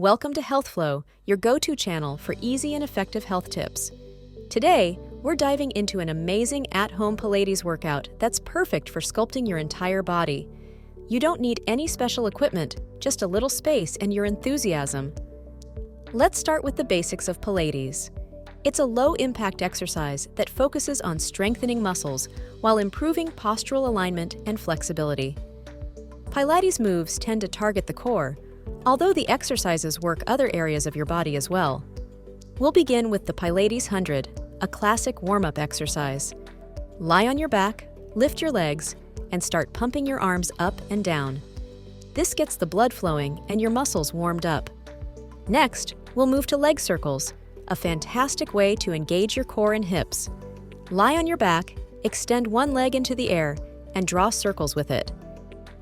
Welcome to Health Flow, your go-to channel for easy and effective health tips. Today, we're diving into an amazing at-home Pilates workout that's perfect for sculpting your entire body. You don't need any special equipment, just a little space and your enthusiasm. Let's start with the basics of Pilates. It's a low-impact exercise that focuses on strengthening muscles while improving postural alignment and flexibility. Pilates moves tend to target the core, although the exercises work other areas of your body as well. We'll begin with the Pilates 100, a classic warm-up exercise. Lie on your back, lift your legs, and start pumping your arms up and down. This gets the blood flowing and your muscles warmed up. Next, we'll move to leg circles, a fantastic way to engage your core and hips. Lie on your back, extend one leg into the air, and draw circles with it.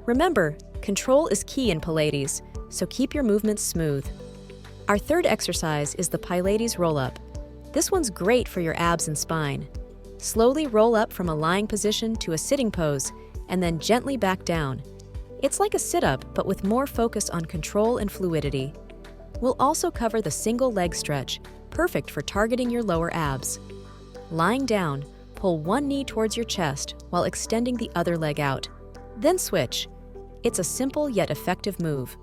Remember, control is key in Pilates, so keep your movements smooth. Our third exercise is the Pilates roll-up. This one's great for your abs and spine. Slowly roll up from a lying position to a sitting pose, and then gently back down. It's like a sit-up, but with more focus on control and fluidity. We'll also cover the single leg stretch, perfect for targeting your lower abs. Lying down, pull one knee towards your chest while extending the other leg out. Then switch. It's a simple yet effective move.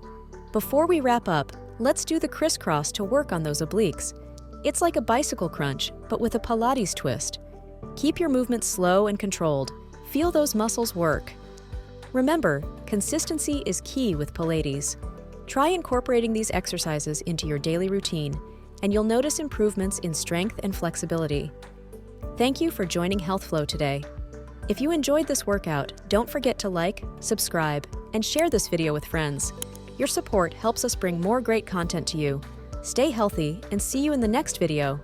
Before we wrap up, let's do the crisscross to work on those obliques. It's like a bicycle crunch, but with a Pilates twist. Keep your movements slow and controlled. Feel those muscles work. Remember, consistency is key with Pilates. Try incorporating these exercises into your daily routine, and you'll notice improvements in strength and flexibility. Thank you for joining Health Flow today. If you enjoyed this workout, don't forget to like, subscribe, and share this video with friends. Your support helps us bring more great content to you. Stay healthy and see you in the next video.